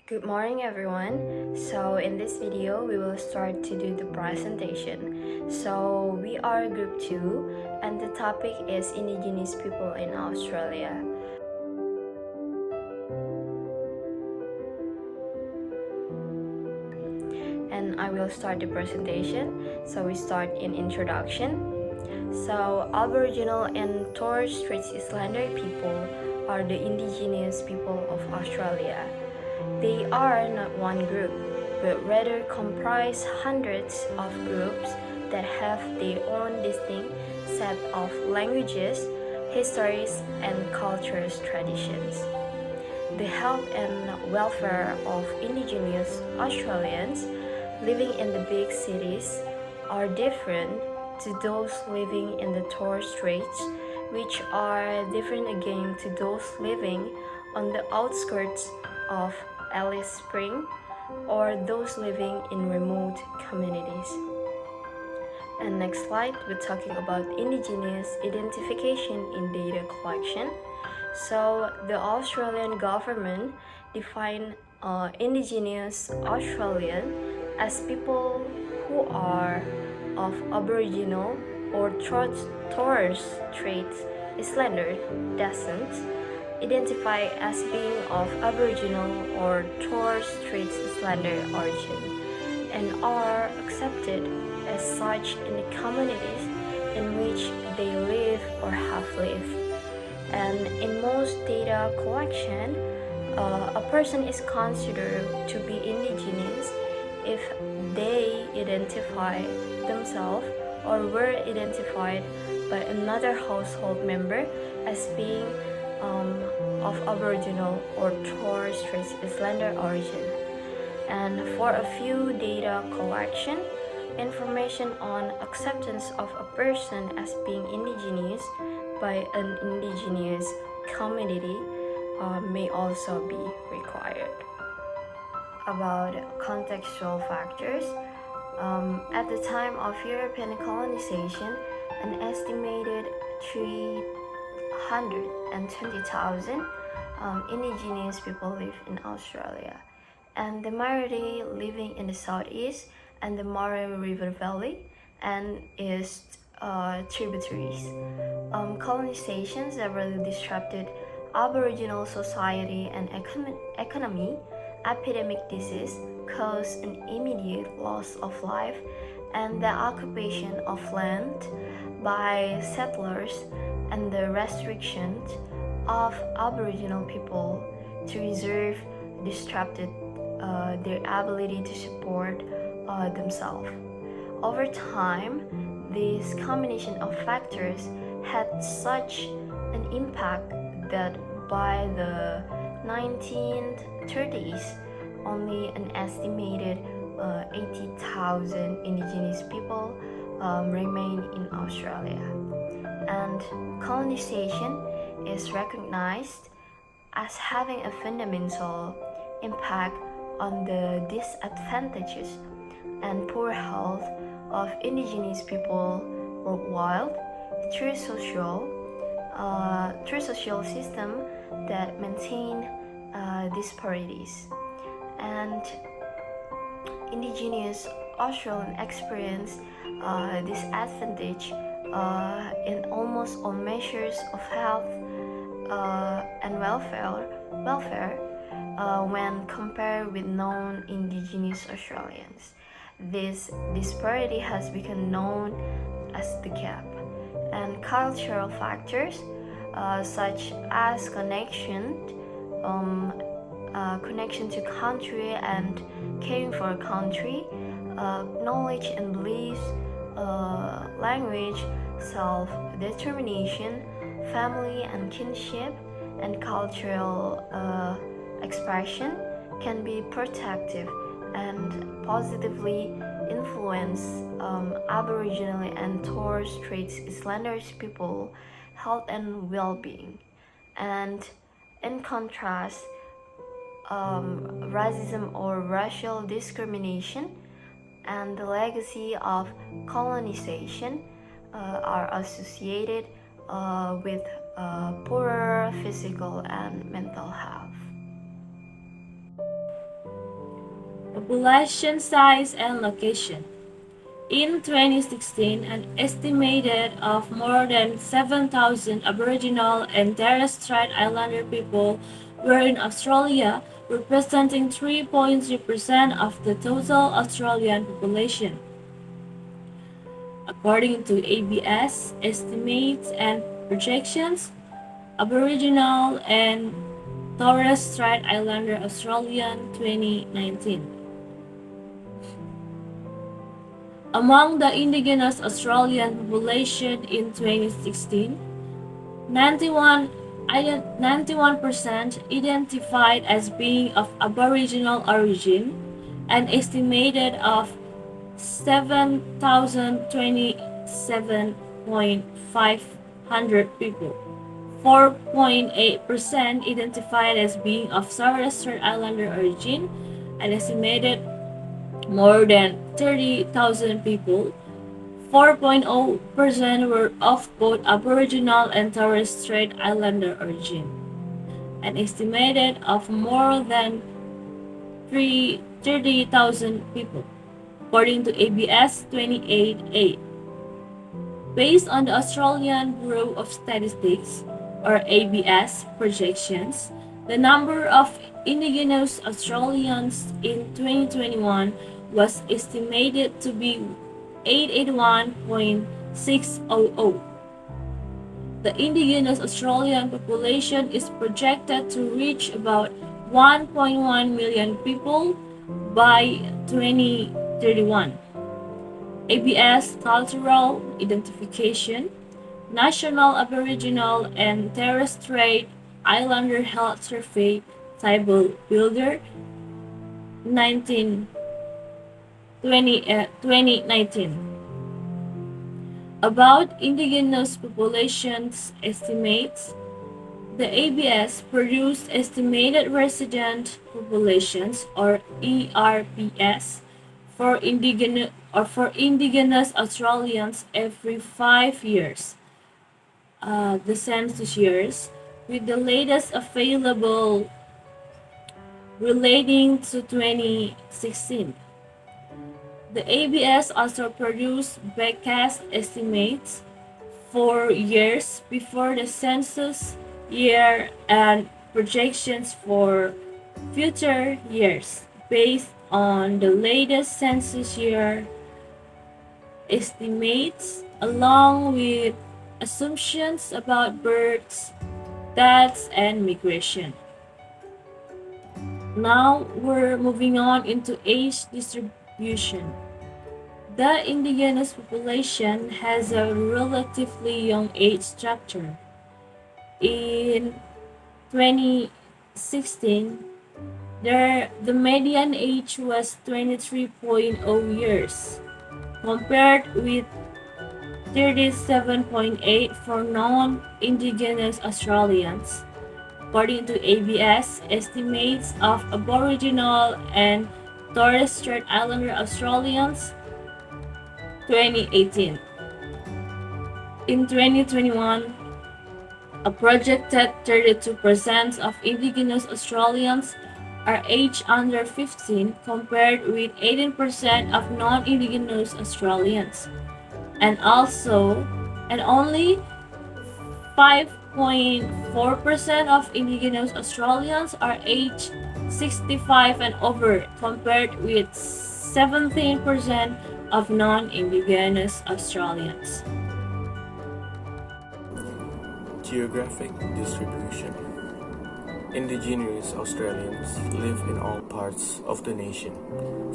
Good morning, everyone. So in this video, we will start to do the presentation. So we are group 2 and the topic is Indigenous people in Australia. And I will start the presentation. So we start in introduction. So Aboriginal and Torres Strait Islander people are the Indigenous people of Australia. They are not one group, but rather comprise hundreds of groups that have their own distinct set of languages, histories, and cultural traditions. The health and welfare of Indigenous Australians living in the big cities are different to those living in the Torres Straits, which are different again to those living on the outskirts of Alice Spring or those living in remote communities. And next slide, we're talking about Indigenous identification in data collection. So the Australian government defined Indigenous Australian as people who are of Aboriginal or Torres Strait Islander descent, identify as being of Aboriginal or Torres Strait Islander origin, and are accepted as such in the communities in which they live or have lived. And in most data collection, a person is considered to be indigenous if they identify themselves or were identified by another household member as being of Aboriginal or Torres Strait Islander origin. And for a few data collection, information on acceptance of a person as being indigenous by an indigenous community may also be required. About contextual factors, at the time of European colonization, an estimated 320,000 indigenous people live in Australia, and the majority living in the southeast and the Murray River Valley and its tributaries. Colonization severely disrupted Aboriginal society and economy. Epidemic disease caused an immediate loss of life, and the occupation of land by settlers and the restrictions of Aboriginal people to reserve disrupted their ability to support themselves. Over time, this combination of factors had such an impact that by the 1930s, only an estimated 80,000 indigenous people remain in Australia. And colonization is recognized as having a fundamental impact on the disadvantages and poor health of indigenous people worldwide through social system that maintain disparities. And indigenous Australian experience disadvantage in almost all measures of health and welfare when compared with non-indigenous Australians. This disparity has become known as the gap. And cultural factors such as connection to country and caring for a country, knowledge and beliefs, language, self-determination, family and kinship, and cultural expression can be protective and positively influence Aboriginal and Torres Strait Islander people health and well-being. And in contrast, racism or racial discrimination and the legacy of colonization are associated with poorer physical and mental health. Population size and location. In 2016, an estimated of more than 7,000 Aboriginal and Torres Strait Islander people were in Australia, representing 3.3% of the total Australian population. According to ABS estimates and projections, Aboriginal and Torres Strait Islander Australian 2019. Among the Indigenous Australian population in 2016, 91% identified as being of Aboriginal origin, an estimated of 7,027.500 people. 4.8% identified as being of Torres Strait Islander origin, an estimated more than 30,000 people. 4.0% were of both Aboriginal and Torres Strait Islander origin, an estimated of more than 30,000 people, according to ABS 28A. Based on the Australian Bureau of Statistics, or ABS, projections, the number of Indigenous Australians in 2021 was estimated to be 881.600. The Indigenous Australian population is projected to reach about 1.1 million people by 2031. ABS Cultural Identification, National Aboriginal and Torres Strait Islander Health Survey, Table Builder, 2019. About Indigenous populations estimates, the ABS produced estimated resident populations, or ERPS, for Indigenous Australians every 5 years, the census years, with the latest available relating to 2016. The ABS also produced backcast estimates for years before the census year and projections for future years based on the latest census year estimates, along with assumptions about births, deaths, and migration. Now we're moving on into age distribution. The Indigenous population has a relatively young age structure. In 2016, the median age was 23.0 years, compared with 37.8 for non-Indigenous Australians, according to ABS estimates of Aboriginal and Torres Strait Islander Australians 2018. In 2021, a projected 32% of Indigenous Australians are aged under 15, compared with 18% of non-Indigenous Australians, and only 5.4% of Indigenous Australians are aged 65 and over, compared with 17% of non-Indigenous Australians. Geographic distribution. Indigenous Australians live in all parts of the nation,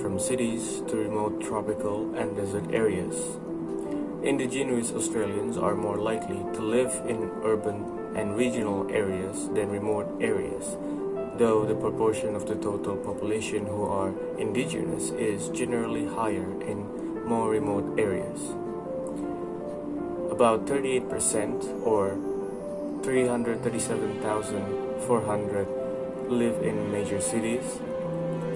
from cities to remote tropical and desert areas. Indigenous Australians are more likely to live in urban and regional areas than remote areas, though the proportion of the total population who are Indigenous is generally higher in more remote areas. About 38%, or 337,400, live in major cities,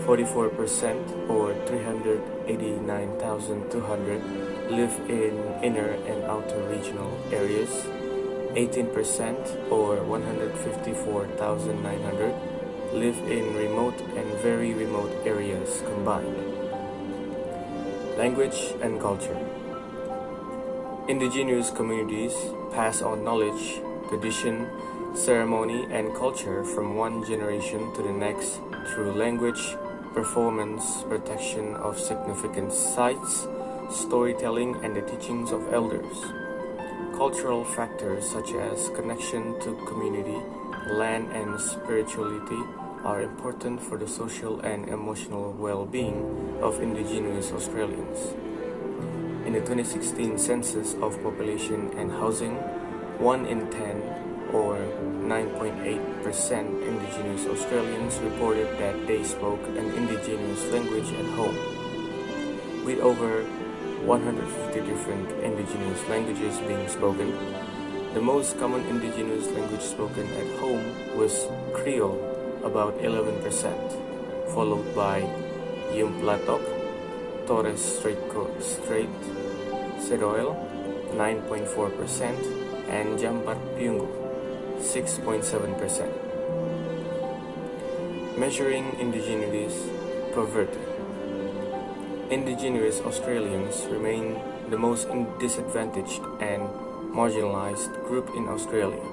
44%, or 389,200, live in inner and outer regional areas, 18%, or 154,900, live in remote and very remote areas, combined. Language and culture. Indigenous communities pass on knowledge, tradition, ceremony, and culture from one generation to the next through language, performance, protection of significant sites, storytelling, and the teachings of elders. Cultural factors such as connection to community, land, and spirituality are important for the social and emotional well-being of Indigenous Australians. In the 2016 census of population and housing, 1 in 10, or 9.8% Indigenous Australians reported that they spoke an Indigenous language at home. With over 150 different Indigenous languages being spoken, the most common Indigenous language spoken at home was Creole, about 11%, followed by Yumplatok, Torres Strait, Seroil, 9.4%, and Jampat Pyungu, 6.7%. Measuring indigeneity poverty. Indigenous Australians remain the most disadvantaged and marginalized group in Australia.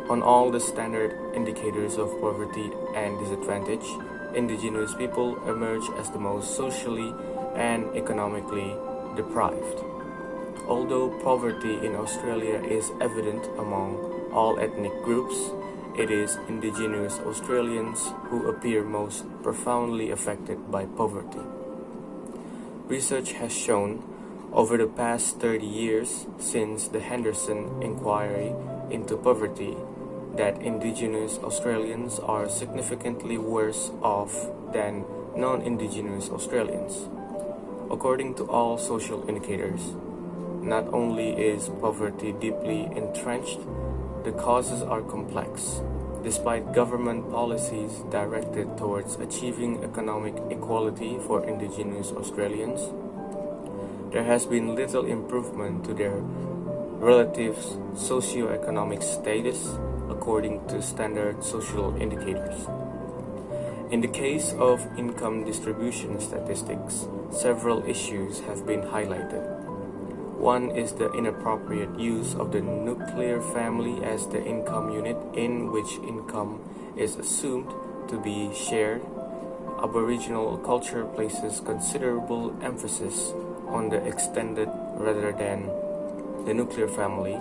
On all the standard indicators of poverty and disadvantage, Indigenous people emerge as the most socially and economically deprived. Although poverty in Australia is evident among all ethnic groups, it is Indigenous Australians who appear most profoundly affected by poverty. Research has shown over the past 30 years since the Henderson Inquiry into Poverty that Indigenous Australians are significantly worse off than non-Indigenous Australians. According to all social indicators, not only is poverty deeply entrenched, the causes are complex. Despite government policies directed towards achieving economic equality for Indigenous Australians, there has been little improvement to their relative socio-economic status according to standard social indicators. In the case of income distribution statistics, several issues have been highlighted. One is the inappropriate use of the nuclear family as the income unit in which income is assumed to be shared. Aboriginal culture places considerable emphasis on the extended rather than the nuclear family,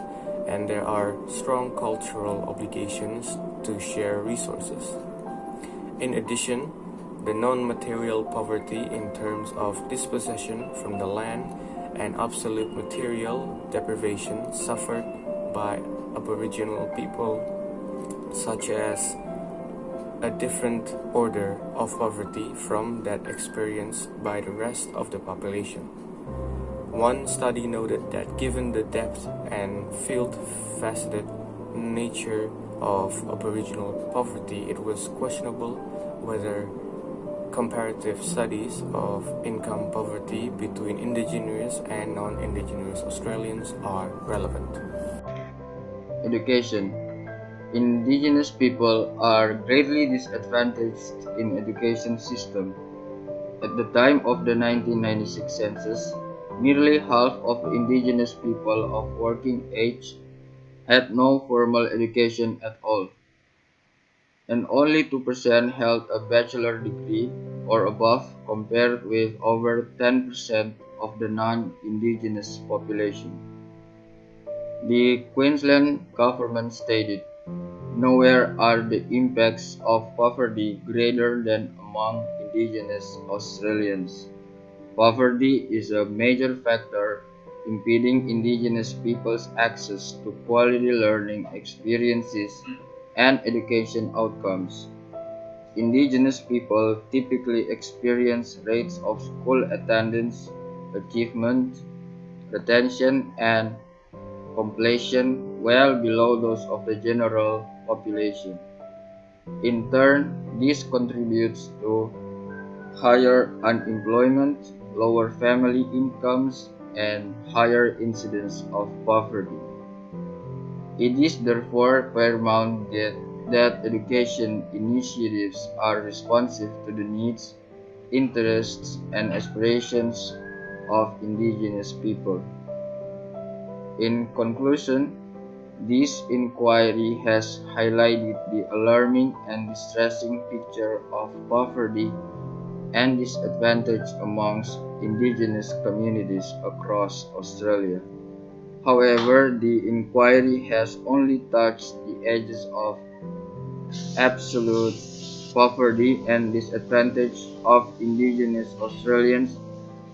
and there are strong cultural obligations to share resources. In addition, the non-material poverty in terms of dispossession from the land and absolute material deprivation suffered by Aboriginal people, such as a different order of poverty from that experienced by the rest of the population. One study noted that given the depth and field-faceted nature of Aboriginal poverty, it was questionable whether comparative studies of income poverty between Indigenous and non-Indigenous Australians are relevant. Education. Indigenous people are greatly disadvantaged in education system. At the time of the 1996 census, nearly half of Indigenous people of working age had no formal education at all, and only 2% held a bachelor degree or above compared with over 10% of the non-Indigenous population. The Queensland government stated, "Nowhere are the impacts of poverty greater than among Indigenous Australians. Poverty is a major factor impeding Indigenous people's access to quality learning experiences and education outcomes. Indigenous people typically experience rates of school attendance, achievement, retention, and completion well below those of the general population. In turn, this contributes to higher unemployment, lower family incomes, and higher incidence of poverty. It is therefore paramount that education initiatives are responsive to the needs interests, and aspirations of indigenous people. In conclusion, this inquiry has highlighted the alarming and distressing picture of poverty and disadvantage amongst indigenous communities across Australia. However, the inquiry has only touched the edges of absolute poverty and disadvantage of indigenous Australians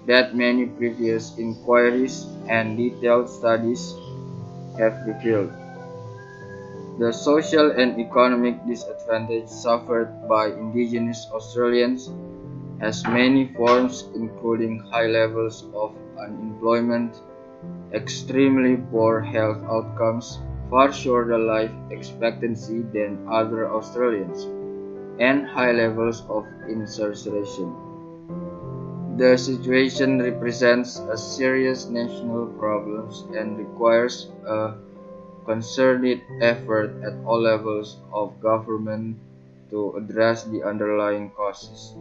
that many previous inquiries and detailed studies have revealed. The social and economic disadvantage suffered by indigenous Australians has many forms including high levels of unemployment, extremely poor health outcomes, far shorter life expectancy than other Australians, and high levels of incarceration. The situation represents a serious national problem and requires a concerted effort at all levels of government to address the underlying causes.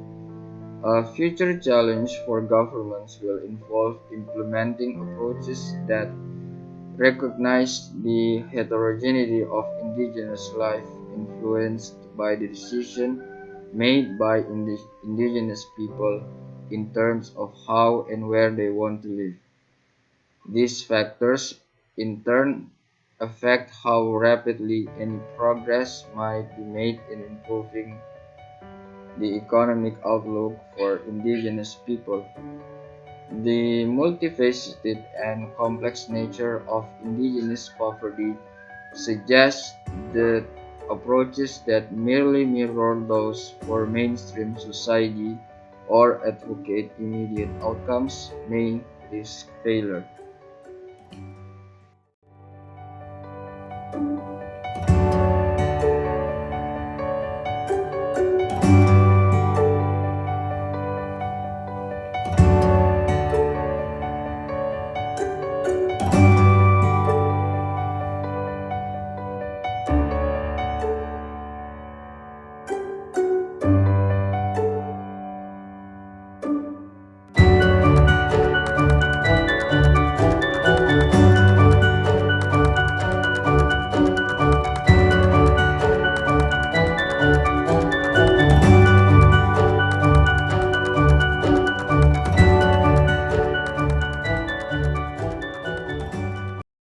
A future challenge for governments will involve implementing approaches that recognize the heterogeneity of indigenous life influenced by the decision made by indigenous people in terms of how and where they want to live. These factors, in turn, affect how rapidly any progress might be made in improving the economic outlook for indigenous people. The multifaceted and complex nature of indigenous poverty suggests that approaches that merely mirror those for mainstream society or advocate immediate outcomes may risk failure.